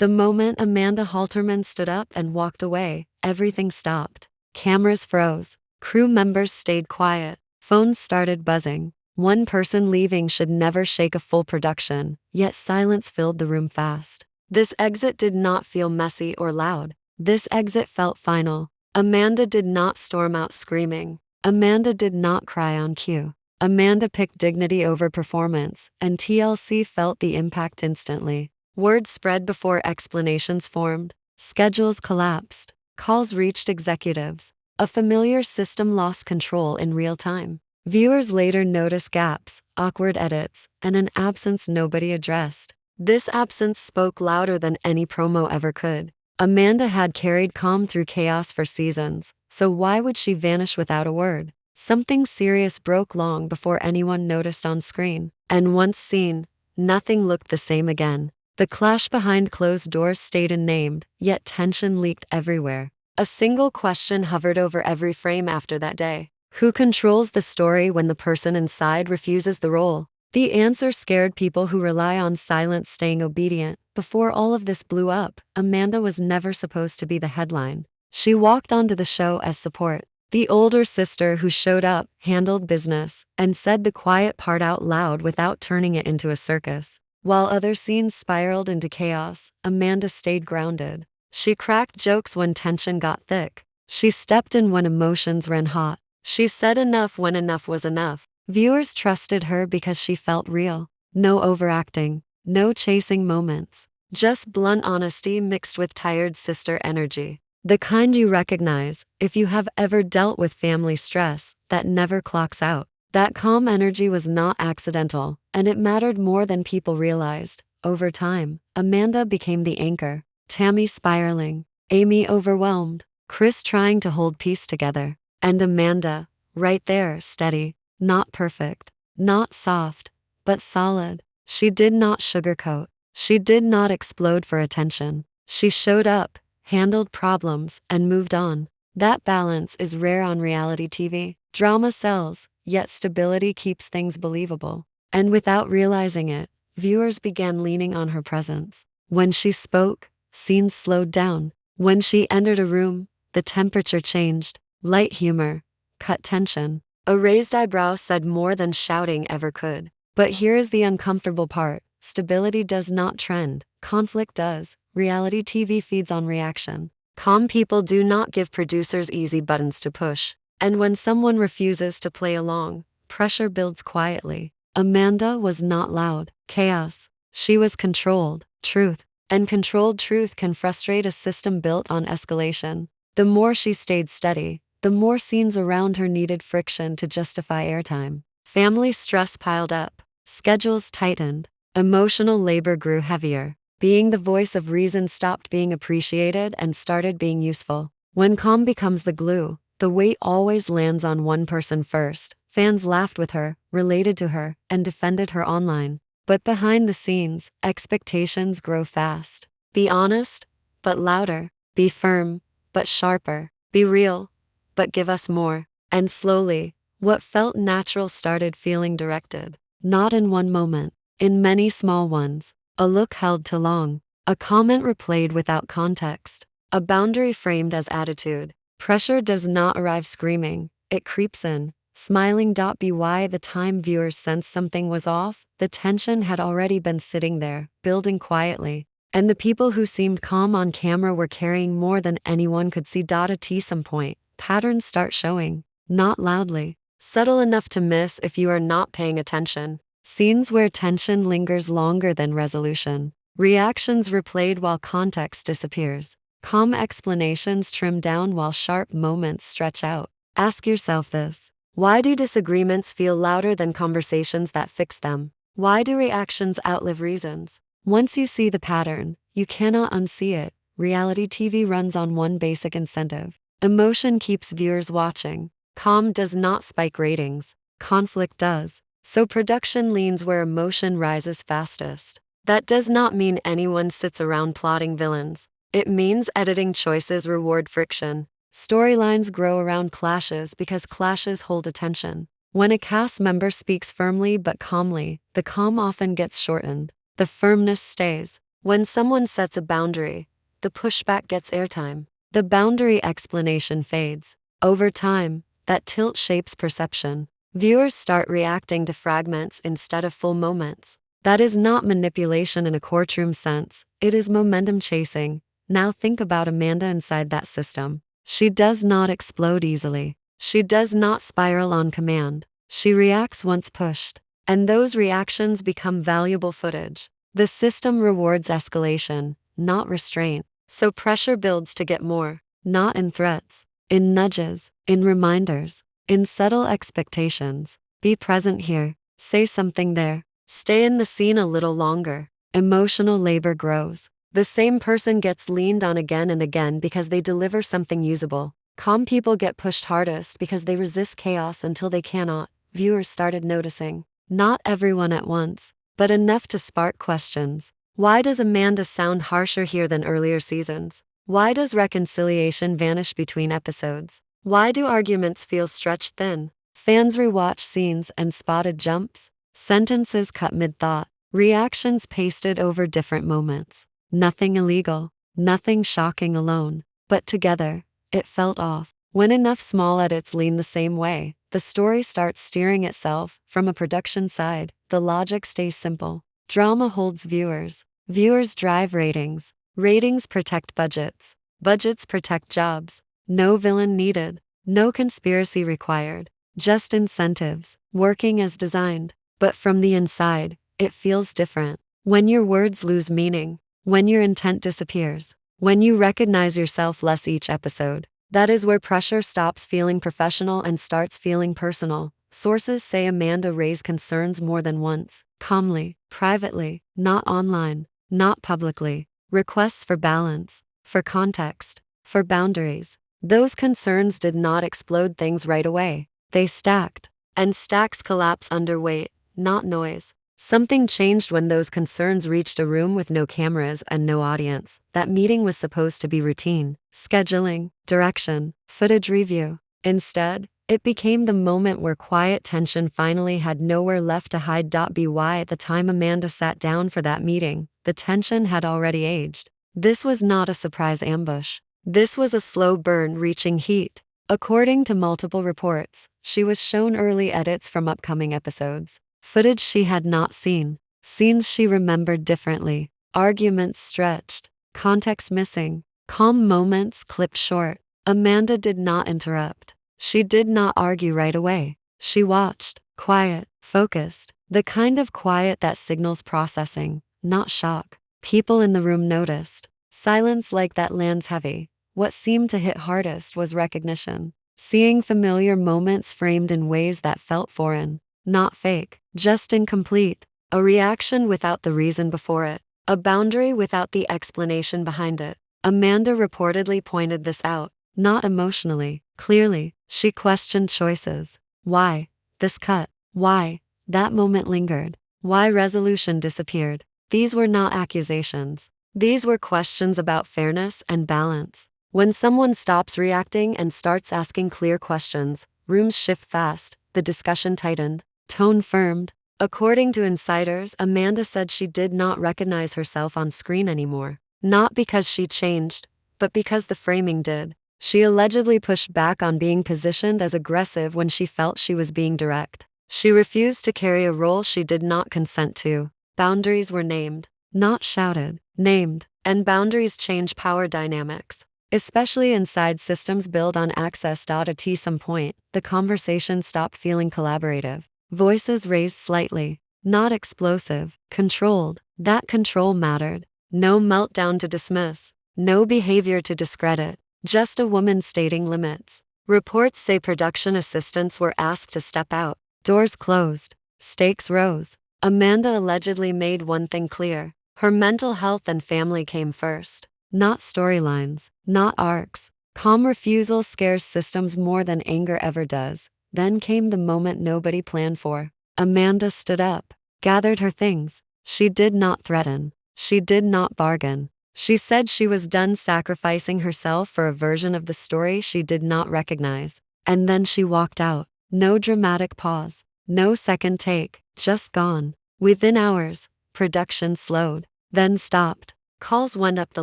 The moment Amanda Halterman stood up and walked away, everything stopped. Cameras froze. Crew members stayed quiet. Phones started buzzing. One person leaving should never shake a full production, yet silence filled the room fast. This exit did not feel messy or loud. This exit felt final. Amanda did not storm out screaming. Amanda did not cry on cue. Amanda picked dignity over performance, and TLC felt the impact instantly. Word spread before explanations formed. Schedules collapsed. Calls reached executives. A familiar system lost control in real time. Viewers later noticed gaps, awkward edits, and an absence nobody addressed. This absence spoke louder than any promo ever could. Amanda had carried calm through chaos for seasons, so why would she vanish without a word? Something serious broke long before anyone noticed on screen. And once seen, nothing looked the same again. The clash behind closed doors stayed unnamed, yet tension leaked everywhere. A single question hovered over every frame after that day. Who controls the story when the person inside refuses the role? The answer scared people who rely on silence staying obedient. Before all of this blew up, Amanda was never supposed to be the headline. She walked onto the show as support. The older sister who showed up, handled business, and said the quiet part out loud without turning it into a circus. While other scenes spiraled into chaos, Amanda stayed grounded. She cracked jokes when tension got thick. She stepped in when emotions ran hot. She said enough when enough was enough. Viewers trusted her because she felt real. No overacting, no chasing moments. Just blunt honesty mixed with tired sister energy. The kind you recognize if you have ever dealt with family stress that never clocks out. That calm energy was not accidental, and it mattered more than people realized. Over time, Amanda became the anchor. Tammy spiraling, Amy overwhelmed, Chris trying to hold peace together, and Amanda, right there, steady, not perfect, not soft, but solid. She did not sugarcoat. She did not explode for attention. She showed up, handled problems, and moved on. That balance is rare on reality TV. Drama sells, yet stability keeps things believable. And without realizing it, viewers began leaning on her presence. When she spoke, scenes slowed down. When she entered a room, the temperature changed. Light humor cut tension. A raised eyebrow said more than shouting ever could. But here is the uncomfortable part. Stability does not trend. Conflict does. Reality TV feeds on reaction. Calm people do not give producers easy buttons to push. And when someone refuses to play along, pressure builds quietly. Amanda was not loud. Chaos. She was controlled. Truth. And controlled truth can frustrate a system built on escalation. The more she stayed steady, the more scenes around her needed friction to justify airtime. Family stress piled up. Schedules tightened. Emotional labor grew heavier. Being the voice of reason stopped being appreciated and started being useful. When calm becomes the glue, the weight always lands on one person first. Fans laughed with her, related to her, and defended her online. But behind the scenes, expectations grow fast. Be honest, but louder. Be firm, but sharper. Be real, but give us more. And slowly, what felt natural started feeling directed. Not in one moment, in many small ones. A look held too long. A comment replayed without context. A boundary framed as attitude. Pressure does not arrive screaming. It creeps in. Smiling.by the time viewers sensed something was off, the tension had already been sitting there, building quietly. And the people who seemed calm on camera were carrying more than anyone could see. At some point, patterns start showing. Not loudly. Subtle enough to miss if you are not paying attention. Scenes where tension lingers longer than resolution. Reactions replayed while context disappears. Calm explanations trim down while sharp moments stretch out. Ask yourself this. Why do disagreements feel louder than conversations that fix them? Why do reactions outlive reasons? Once you see the pattern, you cannot unsee it. Reality TV runs on one basic incentive. Emotion keeps viewers watching. Calm does not spike ratings. Conflict does. So production leans where emotion rises fastest. That does not mean anyone sits around plotting villains. It means editing choices reward friction. Storylines grow around clashes because clashes hold attention. When a cast member speaks firmly but calmly, the calm often gets shortened. The firmness stays. When someone sets a boundary, the pushback gets airtime. The boundary explanation fades. Over time, that tilt shapes perception. Viewers start reacting to fragments instead of full moments. That is not manipulation in a courtroom sense, it is momentum chasing. Now think about Amanda inside that system. She does not explode easily. She does not spiral on command. She reacts once pushed. And those reactions become valuable footage. The system rewards escalation, not restraint. So pressure builds to get more, not in threats, in nudges, in reminders, in subtle expectations. Be present here, say something there, stay in the scene a little longer. Emotional labor grows. The same person gets leaned on again and again because they deliver something usable. Calm people get pushed hardest because they resist chaos until they cannot. Viewers started noticing. Not everyone at once, but enough to spark questions. Why does Amanda sound harsher here than earlier seasons? Why does reconciliation vanish between episodes? Why do arguments feel stretched thin? Fans rewatch scenes and spotted jumps, sentences cut mid-thought, reactions pasted over different moments. Nothing illegal, nothing shocking alone, but together, it felt off. When enough small edits lean the same way, the story starts steering itself. From a production side, the logic stays simple. Drama holds viewers. Viewers drive ratings. Ratings protect budgets. Budgets protect jobs. No villain needed. No conspiracy required. Just incentives, working as designed. But from the inside, it feels different. When your words lose meaning, when your intent disappears, when you recognize yourself less each episode, that is where pressure stops feeling professional and starts feeling personal. Sources say Amanda raised concerns more than once, calmly, privately, not online, not publicly. Requests for balance, for context, for boundaries. Those concerns did not explode things right away. They stacked, and stacks collapse under weight, not noise. Something changed when those concerns reached a room with no cameras and no audience. That meeting was supposed to be routine, scheduling, direction, footage review. Instead, it became the moment where quiet tension finally had nowhere left to hide. By the time Amanda sat down for that meeting, the tension had already aged. This was not a surprise ambush. This was a slow burn reaching heat. According to multiple reports, she was shown early edits from upcoming episodes. Footage she had not seen, scenes she remembered differently, arguments stretched, context missing, calm moments clipped short. Amanda did not interrupt. She did not argue right away. She watched, quiet, focused, the kind of quiet that signals processing, not shock. People in the room noticed. Silence like that lands heavy. What seemed to hit hardest was recognition. Seeing familiar moments framed in ways that felt foreign. Not fake, just incomplete. A reaction without the reason before it. A boundary without the explanation behind it. Amanda reportedly pointed this out, not emotionally, clearly. She questioned choices. Why? This cut. Why? That moment lingered. Why resolution disappeared. These were not accusations. These were questions about fairness and balance. When someone stops reacting and starts asking clear questions, rooms shift fast. The discussion tightened. Tone firmed. According to insiders, Amanda said she did not recognize herself on screen anymore. Not because she changed, but because the framing did. She allegedly pushed back on being positioned as aggressive when she felt she was being direct. She refused to carry a role she did not consent to. Boundaries were named, not shouted, named, and boundaries change power dynamics. Especially inside systems built on access. At some point, the conversation stopped feeling collaborative. Voices raised slightly, not explosive, controlled. That control mattered. No meltdown to dismiss, no behavior to discredit, just a woman stating limits. Reports say production assistants were asked to step out. Doors closed. Stakes rose. Amanda allegedly made one thing clear. Her mental health and family came first. Not storylines, not arcs. Calm refusal scares systems more than anger ever does. Then came the moment nobody planned for. Amanda stood up, gathered her things. She did not threaten. She did not bargain. She said she was done sacrificing herself for a version of the story she did not recognize. And then she walked out. No dramatic pause. No second take. Just gone. Within hours, production slowed. then stopped. Calls went up the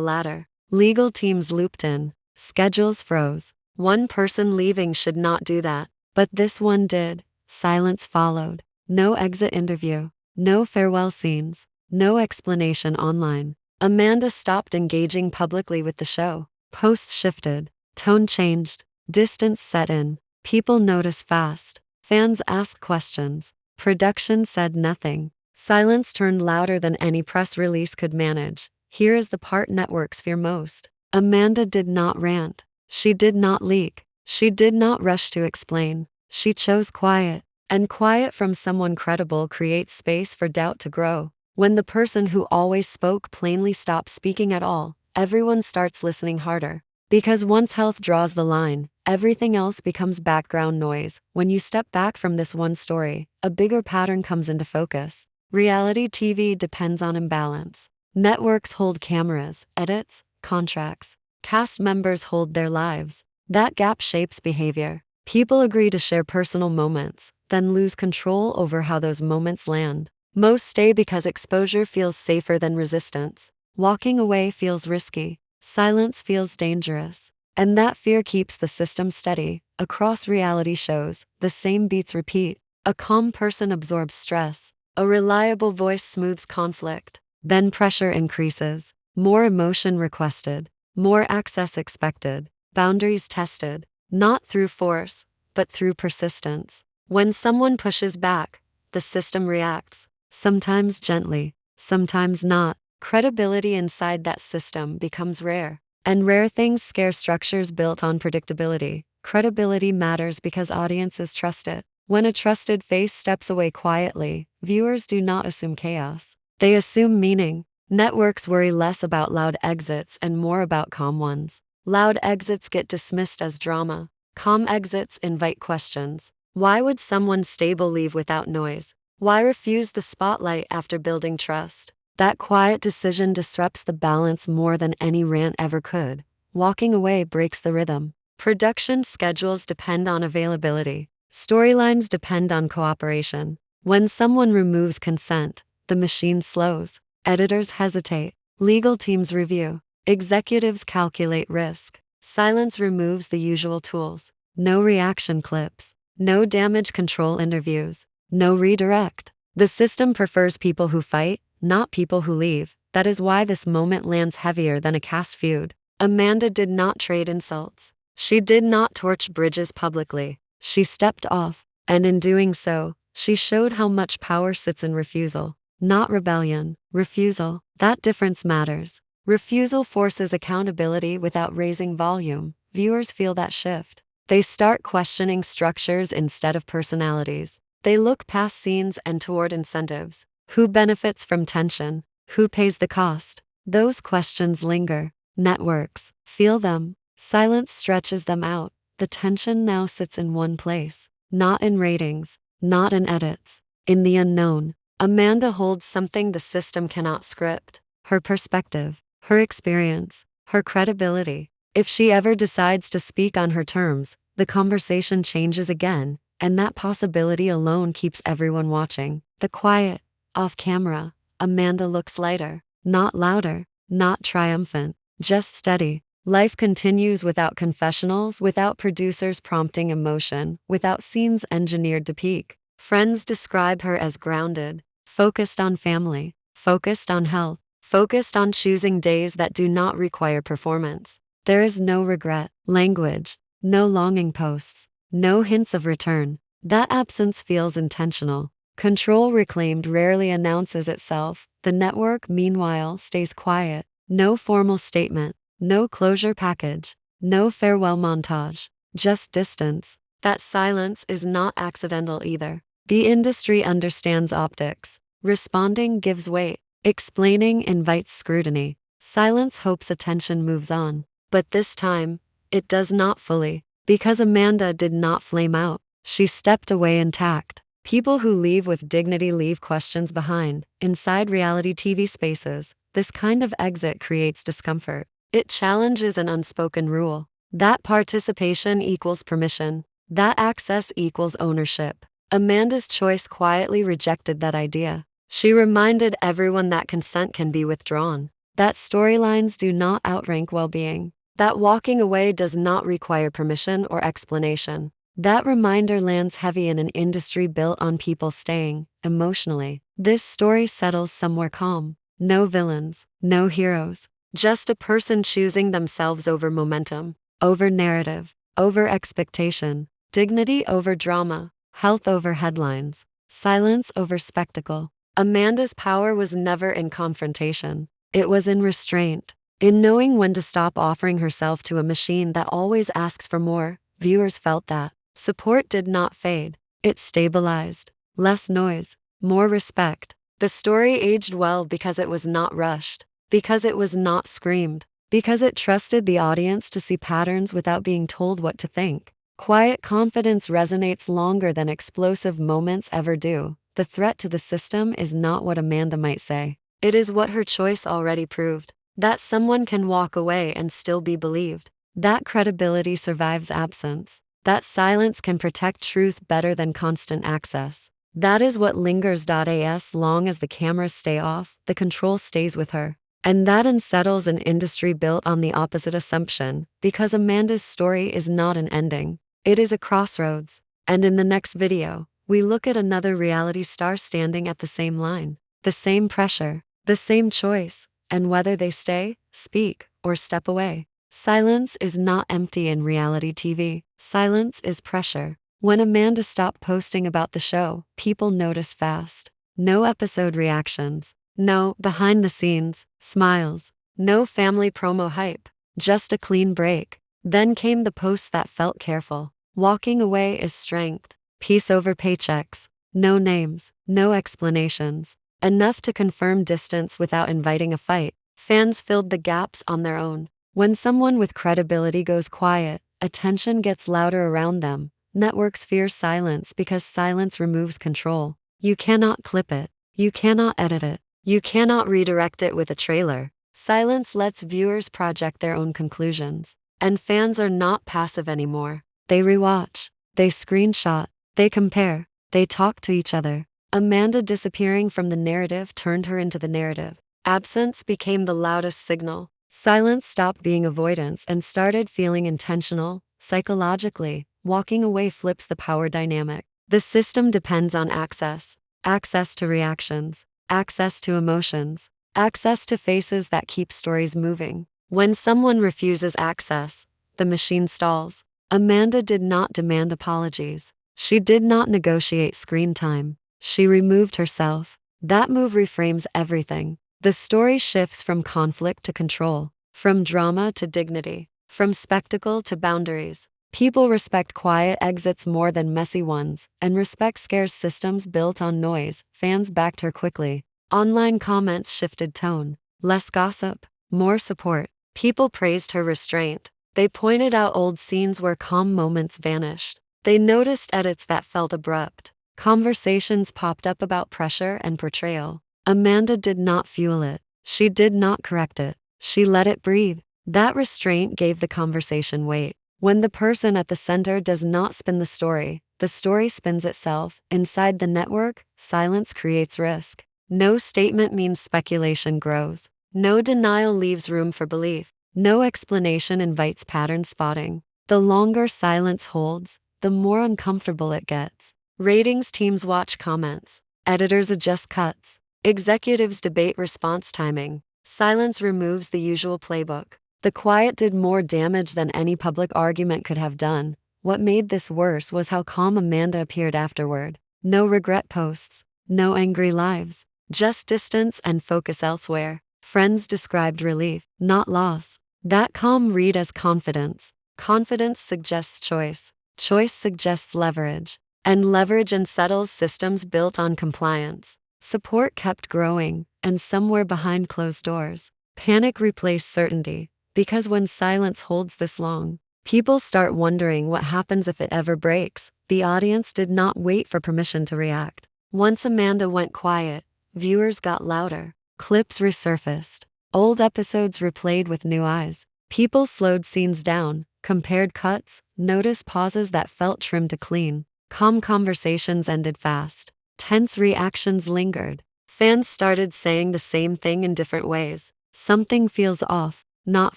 ladder. Legal teams looped in. Schedules froze. One person leaving should not do that. But this one did. Silence followed. No exit interview. No farewell scenes. No explanation online. Amanda stopped engaging publicly with the show. Posts shifted. Tone changed. Distance set in. People noticed fast. Fans asked questions. Production said nothing. Silence turned louder than any press release could manage. Here is the part networks fear most. Amanda did not rant. She did not leak. She did not rush to explain. She chose quiet. And quiet from someone credible creates space for doubt to grow. When the person who always spoke plainly stops speaking at all, everyone starts listening harder. Because once health draws the line, everything else becomes background noise. When you step back from this one story, a bigger pattern comes into focus. Reality TV depends on imbalance. Networks hold cameras, edits, contracts. Cast members hold their lives. That gap shapes behavior. People agree to share personal moments, then lose control over how those moments land. Most stay because exposure feels safer than resistance. Walking away feels risky. Silence feels dangerous. And that fear keeps the system steady. Across reality shows, the same beats repeat. A calm person absorbs stress. A reliable voice smooths conflict. Then pressure increases. More emotion requested. More access expected. Boundaries tested. Not through force, but through persistence. When someone pushes back, the system reacts. Sometimes gently, sometimes not. Credibility inside that system becomes rare. And rare things scare structures built on predictability. Credibility matters because audiences trust it. When a trusted face steps away quietly, viewers do not assume chaos. They assume meaning. Networks worry less about loud exits and more about calm ones. Loud exits get dismissed as drama. Calm exits invite questions. Why would someone stable leave without noise? Why refuse the spotlight after building trust? That quiet decision disrupts the balance more than any rant ever could. Walking away breaks the rhythm. Production schedules depend on availability. Storylines depend on cooperation. When someone removes consent, the machine slows. Editors hesitate. Legal teams review. Executives calculate risk. Silence removes the usual tools. No reaction clips. No damage control interviews. No redirect. The system prefers people who fight, not people who leave. That is why this moment lands heavier than a cast feud. Amanda did not trade insults. She did not torch bridges publicly. She stepped off, and in doing so, she showed how much power sits in refusal. Not rebellion, refusal. That difference matters. Refusal forces accountability without raising volume. Viewers feel that shift. They start questioning structures instead of personalities. They look past scenes and toward incentives. Who benefits from tension? Who pays the cost? Those questions linger. Networks feel them. Silence stretches them out. The tension now sits in one place. Not in ratings, not in edits. In the unknown. Amanda holds something the system cannot script. Her perspective, her experience, her credibility. If she ever decides to speak on her terms, the conversation changes again, and that possibility alone keeps everyone watching. The quiet, off camera, Amanda looks lighter, not louder, not triumphant, just steady. Life continues without confessionals, without producers prompting emotion, without scenes engineered to peak. Friends describe her as grounded, focused on family, focused on health, focused on choosing days that do not require performance. There is no regret, language, no longing posts, no hints of return. That absence feels intentional. Control reclaimed rarely announces itself. The network, meanwhile, stays quiet. No formal statement, no closure package, no farewell montage, just distance. That silence is not accidental either. The industry understands optics. Responding gives weight. Explaining invites scrutiny. Silence hopes attention moves on. But this time, it does not fully. Because Amanda did not flame out. She stepped away intact. People who leave with dignity leave questions behind. Inside reality TV spaces, this kind of exit creates discomfort. It challenges an unspoken rule. That participation equals permission. That access equals ownership. Amanda's choice quietly rejected that idea. She reminded everyone that consent can be withdrawn, that storylines do not outrank well-being, that walking away does not require permission or explanation. That reminder lands heavy in an industry built on people staying, emotionally. This story settles somewhere calm. No villains, no heroes, just a person choosing themselves over momentum, over narrative, over expectation, dignity over drama, health over headlines, silence over spectacle. Amanda's power was never in confrontation. It was in restraint, in knowing when to stop offering herself to a machine that always asks for more. Viewers felt that. Support did not fade. It stabilized. Less noise, more respect. The story aged well because it was not rushed, because it was not screamed, because it trusted the audience to see patterns without being told what to think. Quiet confidence resonates longer than explosive moments ever do. The threat to the system is not what Amanda might say. It is what her choice already proved. That someone can walk away and still be believed. That credibility survives absence. That silence can protect truth better than constant access. That is what lingers. As long as the cameras stay off, the control stays with her. And that unsettles an industry built on the opposite assumption, because Amanda's story is not an ending. It is a crossroads. And in the next video, we look at another reality star standing at the same line. The same pressure, the same choice, and whether they stay, speak, or step away. Silence is not empty in reality TV. Silence is pressure. When Amanda stopped posting about the show, people noticed fast. No episode reactions. No behind the scenes smiles. No family promo hype. Just a clean break. Then came the posts that felt careful. Walking away is strength. Peace over paychecks. No names, no explanations. Enough to confirm distance without inviting a fight. Fans filled the gaps on their own. When someone with credibility goes quiet, attention gets louder around them. Networks fear silence because silence removes control. You cannot clip it. You cannot edit it. You cannot redirect it with a trailer. Silence lets viewers project their own conclusions. And fans are not passive anymore. They rewatch. They screenshot. They compare. They talk to each other. Amanda disappearing from the narrative turned her into the narrative. Absence became the loudest signal. Silence stopped being avoidance and started feeling intentional. Psychologically, walking away flips the power dynamic. The system depends on access. Access to reactions. Access to emotions. Access to faces that keep stories moving. When someone refuses access, the machine stalls. Amanda did not demand apologies. She did not negotiate screen time. She removed herself. That move reframes everything. The story shifts from conflict to control, from drama to dignity, from spectacle to boundaries. People respect quiet exits more than messy ones, and respect scarce systems built on noise. Fans backed her quickly. Online comments shifted tone. Less gossip, more support. People praised her restraint. They pointed out old scenes where calm moments vanished. They noticed edits that felt abrupt. Conversations popped up about pressure and portrayal. Amanda did not fuel it. She did not correct it. She let it breathe. That restraint gave the conversation weight. When the person at the center does not spin the story spins itself. Inside the network, silence creates risk. No statement means speculation grows. No denial leaves room for belief. No explanation invites pattern spotting. The longer silence holds, the more uncomfortable it gets. Ratings teams watch comments. Editors adjust cuts. Executives debate response timing. Silence removes the usual playbook. The quiet did more damage than any public argument could have done. What made this worse was how calm Amanda appeared afterward. No regret posts. No angry lives. Just distance and focus elsewhere. Friends described relief, not loss. That calm read as confidence. Confidence suggests choice. Choice suggests leverage. And leverage unsettles systems built on compliance. Support kept growing, and somewhere behind closed doors, panic replaced certainty. Because when silence holds this long, people start wondering what happens if it ever breaks. The audience did not wait for permission to react. Once Amanda went quiet, viewers got louder. Clips resurfaced. Old episodes replayed with new eyes. People slowed scenes down, compared cuts, noticed pauses that felt trimmed to clean. Calm conversations ended fast. Tense reactions lingered. Fans started saying the same thing in different ways. Something feels off, not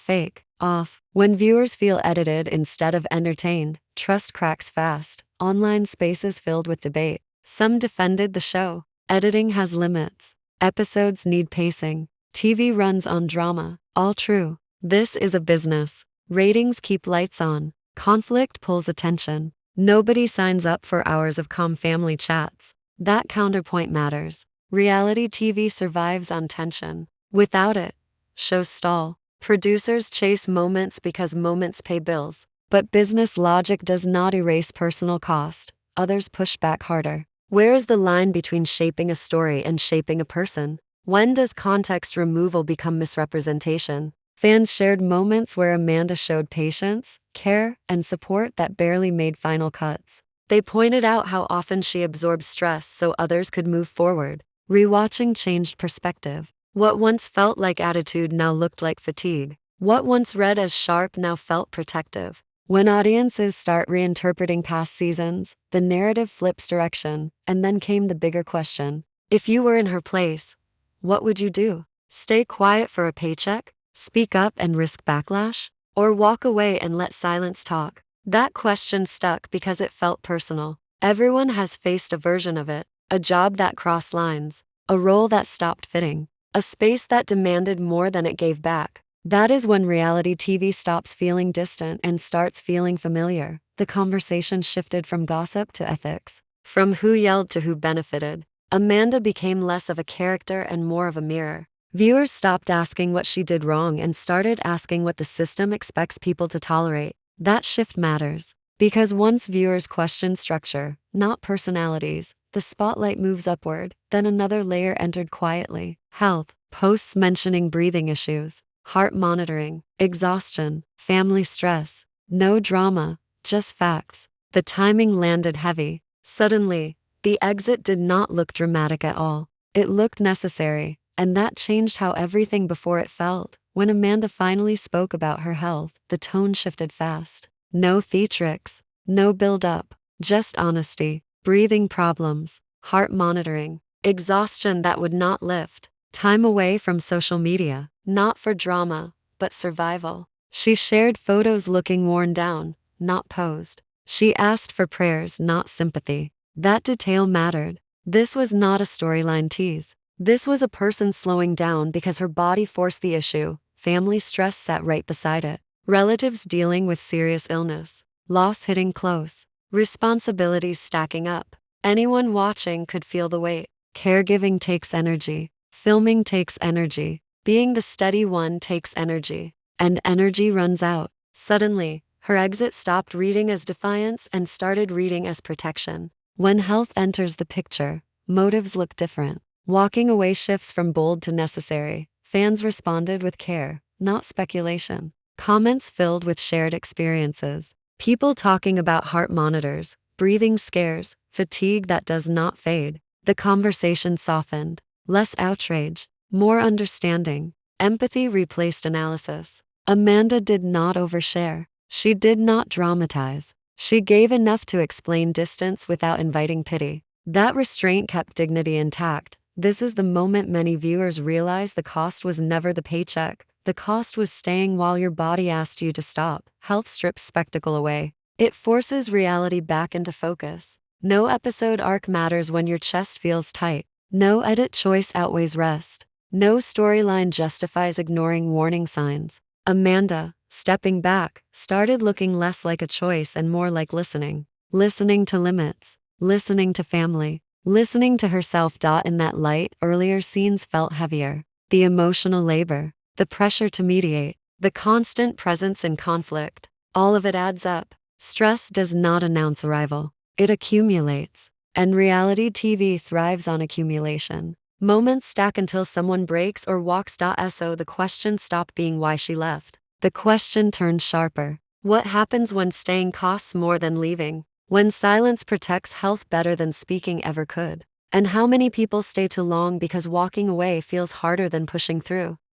fake, off. When viewers feel edited instead of entertained, trust cracks fast. Online spaces filled with debate. Some defended the show. Editing has limits. Episodes need pacing. TV runs on drama. All true. This is a business. Ratings keep lights on. Conflict pulls attention. Nobody signs up for hours of calm family chats. That counterpoint matters. Reality TV survives on tension. Without it, shows stall. Producers chase moments because moments pay bills. But business logic does not erase personal cost. Others push back harder. Where is the line between shaping a story and shaping a person? When does context removal become misrepresentation? Fans shared moments where Amanda showed patience, care, and support that barely made final cuts. They pointed out how often she absorbed stress so others could move forward. Rewatching changed perspective. What once felt like attitude now looked like fatigue. What once read as sharp now felt protective. When audiences start reinterpreting past seasons, the narrative flips direction, and then came the bigger question. If you were in her place, what would you do? Stay quiet for a paycheck? Speak up and risk backlash? Or walk away and let silence talk? That question stuck because it felt personal. Everyone has faced a version of it. A job that crossed lines. A role that stopped fitting. A space that demanded more than it gave back. That is when reality TV stops feeling distant and starts feeling familiar. The conversation shifted from gossip to ethics. From who yelled to who benefited. Amanda became less of a character and more of a mirror. Viewers stopped asking what she did wrong and started asking what the system expects people to tolerate. That shift matters. Because once viewers question structure, not personalities, the spotlight moves upward. Then another layer entered quietly. Health. Posts mentioning breathing issues. Heart monitoring, exhaustion, family stress. No drama, just facts. The timing landed heavy. Suddenly, the exit did not look dramatic at all. It looked necessary, and that changed how everything before it felt. When Amanda finally spoke about her health, the tone shifted fast. No theatrics, no build-up, just honesty. Breathing problems, heart monitoring, exhaustion that would not lift. Time away from social media. Not for drama, but survival. She shared photos looking worn down, not posed. She asked for prayers, not sympathy. That detail mattered. This was not a storyline tease. This was a person slowing down because her body forced the issue. Family stress sat right beside it. Relatives dealing with serious illness. Loss hitting close. Responsibilities stacking up. Anyone watching could feel the weight. Caregiving takes energy. Filming takes energy. Being the steady one takes energy. And energy runs out. Suddenly, her exit stopped reading as defiance and started reading as protection. When health enters the picture, motives look different. Walking away shifts from bold to necessary. Fans responded with care, not speculation. Comments filled with shared experiences. People talking about heart monitors, breathing scares, fatigue that does not fade. The conversation softened. Less outrage. More understanding. Empathy replaced analysis. Amanda did not overshare. She did not dramatize. She gave enough to explain distance without inviting pity. That restraint kept dignity intact. This is the moment many viewers realize the cost was never the paycheck. The cost was staying while your body asked you to stop. Health strips spectacle away. It forces reality back into focus. No episode arc matters when your chest feels tight. No edit choice outweighs rest. No storyline justifies ignoring warning signs. Amanda, stepping back, started looking less like a choice and more like listening. Listening to limits. Listening to family. Listening to herself. In that light, earlier scenes felt heavier. The emotional labor. The pressure to mediate. The constant presence in conflict. All of it adds up. Stress does not announce arrival. It accumulates. And reality TV thrives on accumulation. Moments stack until someone breaks or walks. So the question stopped being why she left. The question turned sharper. What happens when staying costs more than leaving? When silence protects health better than speaking ever could? And how many people stay too long because walking away feels harder than pushing through?